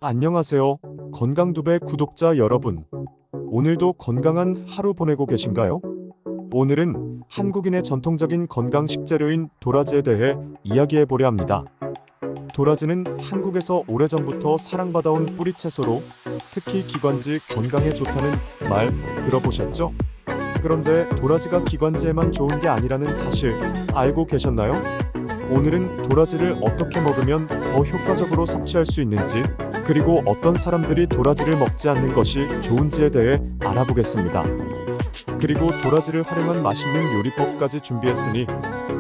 안녕하세요. 건강두배 구독자 여러분. 오늘도 건강한 하루 보내고 계신가요? 오늘은 한국인의 전통적인 건강 식재료인 도라지에 대해 이야기해보려 합니다. 도라지는 한국에서 오래전부터 사랑받아온 뿌리채소로 특히 기관지 건강에 좋다는 말 들어보셨죠? 그런데 도라지가 기관지에만 좋은 게 아니라는 사실 알고 계셨나요? 오늘은 도라지를 어떻게 먹으면 더 효과적으로 섭취할 수 있는지, 그리고 어떤 사람들이 도라지를 먹지 않는 것이 좋은지에 대해 알아보겠습니다. 그리고 도라지를 활용한 맛있는 요리법까지 준비했으니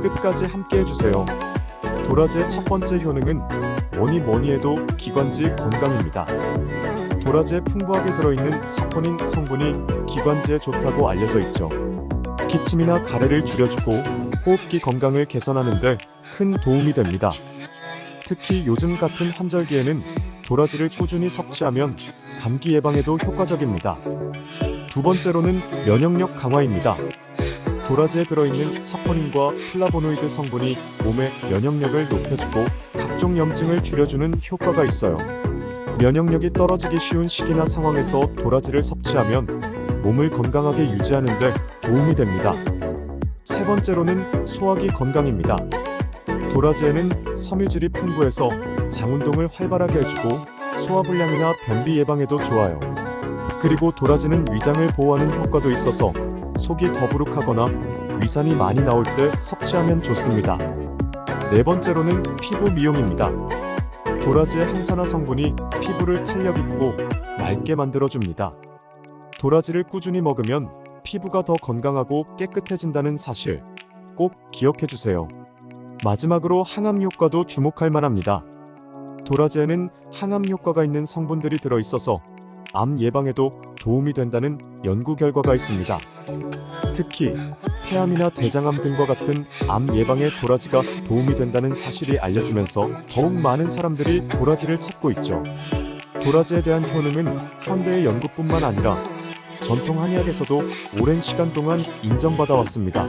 끝까지 함께 해주세요. 도라지의 첫 번째 효능은 뭐니 해도 기관지 건강입니다. 도라지에 풍부하게 들어있는 사포닌 성분이 기관지에 좋다고 알려져 있죠. 기침이나 가래를 줄여주고 호흡기 건강을 개선하는 데 큰 도움이 됩니다. 특히 요즘 같은 환절기에는 도라지를 꾸준히 섭취하면 감기 예방에도 효과적입니다. 두 번째로는 면역력 강화입니다. 도라지에 들어있는 사포닌과 플라보노이드 성분이 몸의 면역력을 높여주고 각종 염증을 줄여주는 효과가 있어요. 면역력이 떨어지기 쉬운 시기나 상황에서 도라지를 섭취하면 몸을 건강하게 유지하는 데 도움이 됩니다. 세 번째로는 소화기 건강입니다. 도라지에는 섬유질이 풍부해서 장운동을 활발하게 해주고 소화불량이나 변비 예방에도 좋아요. 그리고 도라지는 위장을 보호하는 효과도 있어서 속이 더부룩하거나 위산이 많이 나올 때 섭취하면 좋습니다. 네 번째로는 피부 미용입니다. 도라지의 항산화 성분이 피부를 탄력 있고 맑게 만들어줍니다. 도라지를 꾸준히 먹으면 피부가 더 건강하고 깨끗해진다는 사실 꼭 기억해주세요. 마지막으로 항암 효과도 주목할 만합니다. 도라지에는 항암 효과가 있는 성분들이 들어있어서 암 예방에도 도움이 된다는 연구 결과가 있습니다. 특히 폐암이나 대장암 등과 같은 암 예방에 도라지가 도움이 된다는 사실이 알려지면서 더욱 많은 사람들이 도라지를 찾고 있죠. 도라지에 대한 효능은 현대의 연구뿐만 아니라 전통 한의학에서도 오랜 시간 동안 인정받아 왔습니다.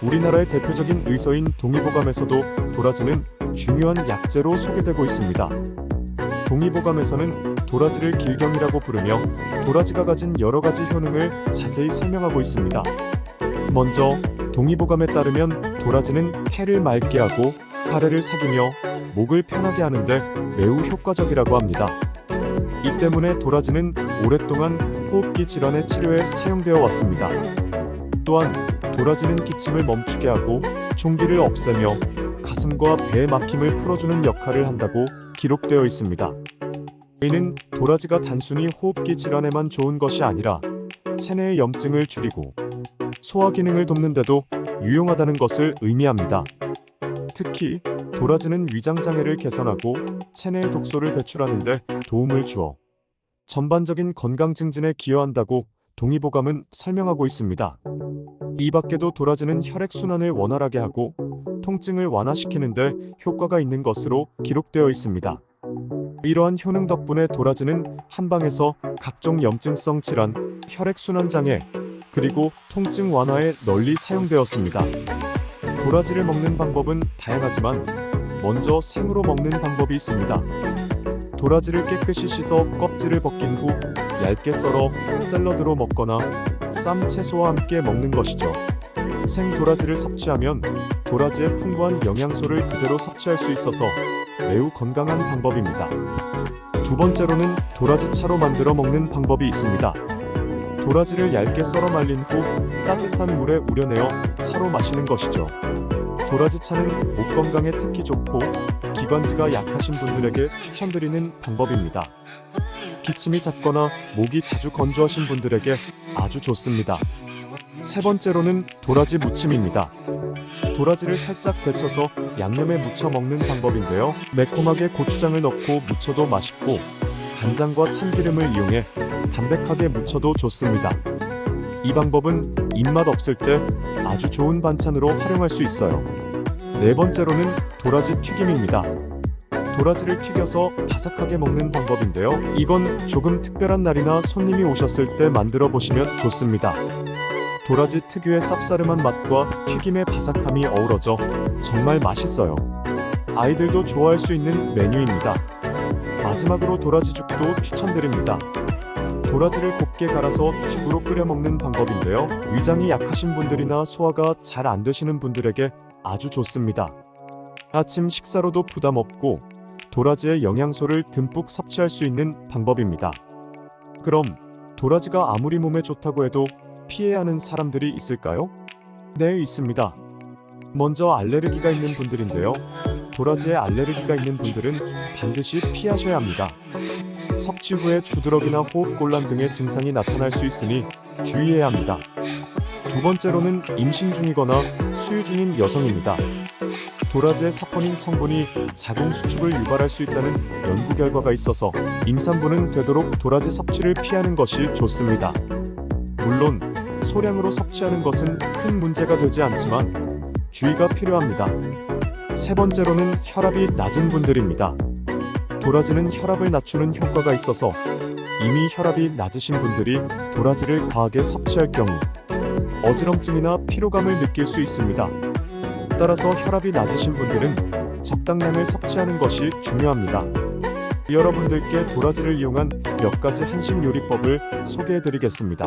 우리나라의 대표적인 의서인 동의보감에서도 도라지는 중요한 약재로 소개되고 있습니다. 동의보감에서는 도라지를 길경이라고 부르며 도라지가 가진 여러 가지 효능을 자세히 설명하고 있습니다. 먼저 동의보감에 따르면 도라지는 폐를 맑게 하고 가래를 사귀며 목을 편하게 하는데 매우 효과적이라고 합니다. 이 때문에 도라지는 오랫동안 호흡기 질환의 치료에 사용되어 왔습니다. 또한 도라지는 기침을 멈추게 하고 총기를 없애며 가슴과 배의 막힘을 풀어주는 역할을 한다고 기록되어 있습니다. 이는 도라지가 단순히 호흡기 질환에만 좋은 것이 아니라 체내의 염증을 줄이고 소화 기능을 돕는 데도 유용하다는 것을 의미합니다. 특히 도라지는 위장장애를 개선하고 체내의 독소를 배출하는 데 도움을 주어 전반적인 건강 증진에 기여한다고 동의보감은 설명하고 있습니다. 이 밖에도 도라지는 혈액순환을 원활하게 하고 통증을 완화시키는 데 효과가 있는 것으로 기록되어 있습니다. 이러한 효능 덕분에 도라지는 한방에서 각종 염증성 질환, 혈액순환 장애, 그리고 통증 완화에 널리 사용되었습니다. 도라지를 먹는 방법은 다양하지만 먼저 생으로 먹는 방법이 있습니다. 도라지를 깨끗이 씻어 껍질을 벗긴 후 얇게 썰어 샐러드로 먹거나 쌈 채소와 함께 먹는 것이죠. 생 도라지를 섭취하면 도라지의 풍부한 영양소를 그대로 섭취할 수 있어서 매우 건강한 방법입니다. 두 번째로는 도라지차로 만들어 먹는 방법이 있습니다. 도라지를 얇게 썰어 말린 후 따뜻한 물에 우려내어 차로 마시는 것이죠. 도라지차는 목 건강에 특히 좋고 기관지가 약하신 분들에게 추천드리는 방법입니다. 기침이 잦거나 목이 자주 건조하신 분들에게 아주 좋습니다. 세 번째로는 도라지 무침입니다. 도라지를 살짝 데쳐서 양념에 무쳐 먹는 방법인데요. 매콤하게 고추장을 넣고 무쳐도 맛있고 간장과 참기름을 이용해 담백하게 무쳐도 좋습니다. 이 방법은 입맛 없을 때 아주 좋은 반찬으로 활용할 수 있어요. 네 번째로는 도라지 튀김입니다. 도라지를 튀겨서 바삭하게 먹는 방법인데요. 이건 조금 특별한 날이나 손님이 오셨을 때 만들어 보시면 좋습니다. 도라지 특유의 쌉싸름한 맛과 튀김의 바삭함이 어우러져 정말 맛있어요. 아이들도 좋아할 수 있는 메뉴입니다. 마지막으로 도라지죽도 추천드립니다. 도라지를 곱게 갈아서 죽으로 끓여 먹는 방법인데요. 위장이 약하신 분들이나 소화가 잘 안 되시는 분들에게 아주 좋습니다. 아침 식사로도 부담 없고 도라지의 영양소를 듬뿍 섭취할 수 있는 방법입니다. 그럼 도라지가 아무리 몸에 좋다고 해도 피해야 하는 사람들이 있을까요? 네, 있습니다. 먼저 알레르기가 있는 분들인데요. 도라지에 알레르기가 있는 분들은 반드시 피하셔야 합니다. 섭취 후에 두드러기나 호흡곤란 등의 증상이 나타날 수 있으니 주의해야 합니다. 두 번째로는 임신 중이거나 수유 중인 여성입니다. 도라지의 사포닌 성분이 자궁 수축을 유발할 수 있다는 연구 결과가 있어서 임산부는 되도록 도라지 섭취를 피하는 것이 좋습니다. 물론 소량으로 섭취하는 것은 큰 문제가 되지 않지만 주의가 필요합니다. 세 번째로는 혈압이 낮은 분들입니다. 도라지는 혈압을 낮추는 효과가 있어서 이미 혈압이 낮으신 분들이 도라지를 과하게 섭취할 경우 어지럼증이나 피로감을 느낄 수 있습니다. 따라서 혈압이 낮으신 분들은 적당량을 섭취하는 것이 중요합니다. 여러분들께 도라지를 이용한 몇 가지 한식 요리법을 소개해드리겠습니다.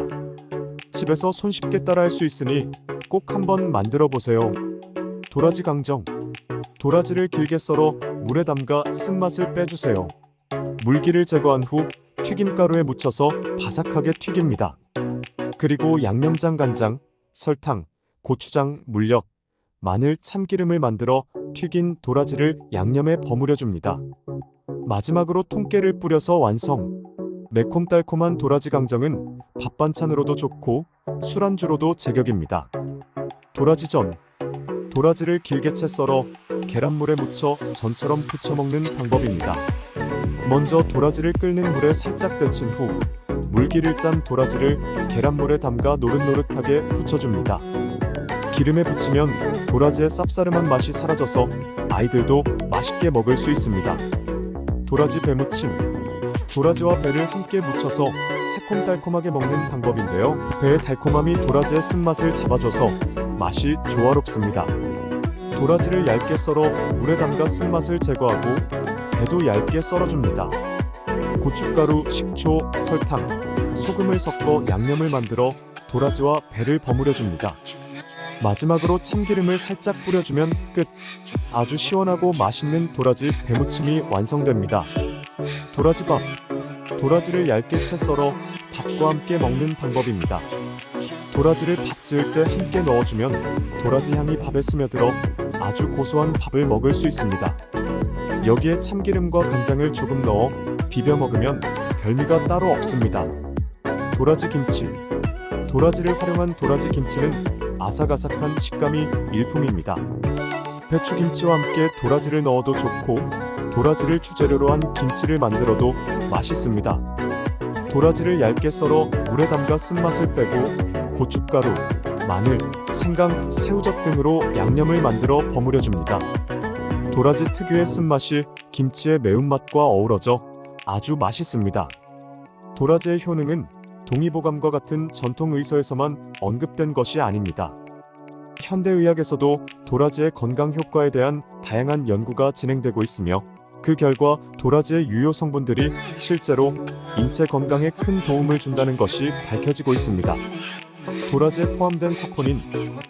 집에서 손쉽게 따라할 수 있으니 꼭 한번 만들어 보세요. 도라지 강정. 도라지를 길게 썰어 물에 담가 쓴맛을 빼주세요. 물기를 제거한 후 튀김가루에 묻혀서 바삭하게 튀깁니다. 그리고 양념장, 간장, 설탕, 고추장, 물엿, 마늘, 참기름을 만들어 튀긴 도라지를 양념에 버무려 줍니다. 마지막으로 통깨를 뿌려서 완성. 매콤달콤한 도라지 강정은 밥 반찬으로도 좋고 술안주로도 제격입니다. 도라지전. 도라지를 길게 채 썰어 계란물에 묻혀 전처럼 부쳐 먹는 방법입니다. 먼저 도라지를 끓는 물에 살짝 데친 후 물기를 짠 도라지를 계란물에 담가 노릇노릇하게 부쳐줍니다. 기름에 부치면 도라지의 쌉싸름한 맛이 사라져서 아이들도 맛있게 먹을 수 있습니다. 도라지 배무침. 도라지와 배를 함께 무쳐서 새콤달콤하게 먹는 방법인데요. 배의 달콤함이 도라지의 쓴맛을 잡아줘서 맛이 조화롭습니다. 도라지를 얇게 썰어 물에 담가 쓴맛을 제거하고 배도 얇게 썰어줍니다. 고춧가루, 식초, 설탕, 소금을 섞어 양념을 만들어 도라지와 배를 버무려줍니다. 마지막으로 참기름을 살짝 뿌려주면 끝! 아주 시원하고 맛있는 도라지 배무침이 완성됩니다. 도라지밥. 도라지를 얇게 채 썰어 밥과 함께 먹는 방법입니다. 도라지를 밥 지을 때 함께 넣어주면 도라지 향이 밥에 스며들어 아주 고소한 밥을 먹을 수 있습니다. 여기에 참기름과 간장을 조금 넣어 비벼 먹으면 별미가 따로 없습니다. 도라지 김치. 도라지를 활용한 도라지 김치는 아삭아삭한 식감이 일품입니다. 배추김치와 함께 도라지를 넣어도 좋고 도라지를 주재료로 한 김치를 만들어도 맛있습니다. 도라지를 얇게 썰어 물에 담가 쓴맛을 빼고 고춧가루, 마늘, 생강, 새우젓 등으로 양념을 만들어 버무려줍니다. 도라지 특유의 쓴맛이 김치의 매운맛과 어우러져 아주 맛있습니다. 도라지의 효능은 동의보감과 같은 전통의서에서만 언급된 것이 아닙니다. 현대의학에서도 도라지의 건강 효과에 대한 다양한 연구가 진행되고 있으며 그 결과 도라지의 유효 성분들이 실제로 인체 건강에 큰 도움을 준다는 것이 밝혀지고 있습니다. 도라지에 포함된 사포닌,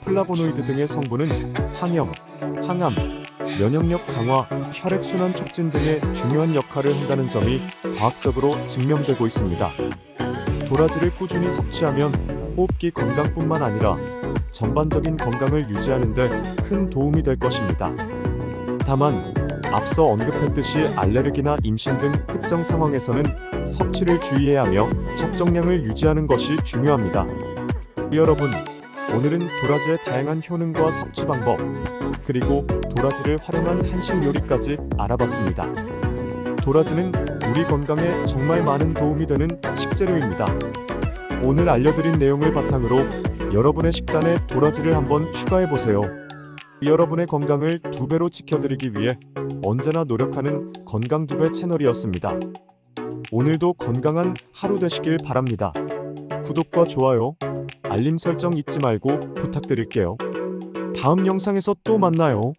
플라보노이드 등의 성분은 항염, 항암, 면역력 강화, 혈액순환 촉진 등의 중요한 역할을 한다는 점이 과학적으로 증명되고 있습니다. 도라지를 꾸준히 섭취하면 호흡기 건강뿐만 아니라 전반적인 건강을 유지하는 데 큰 도움이 될 것입니다. 다만 앞서 언급했듯이 알레르기나 임신 등 특정 상황에서는 섭취를 주의해야 하며 적정량을 유지하는 것이 중요합니다. 여러분, 오늘은 도라지의 다양한 효능과 섭취 방법, 그리고 도라지를 활용한 한식 요리까지 알아봤습니다. 도라지는 우리 건강에 정말 많은 도움이 되는 식재료입니다. 오늘 알려드린 내용을 바탕으로 여러분의 식단에 도라지를 한번 추가해보세요. 여러분의 건강을 2배로 지켜드리기 위해 언제나 노력하는 건강 2배 채널이었습니다. 오늘도 건강한 하루 되시길 바랍니다. 구독과 좋아요, 알림 설정 잊지 말고 부탁드릴게요. 다음 영상에서 또 만나요.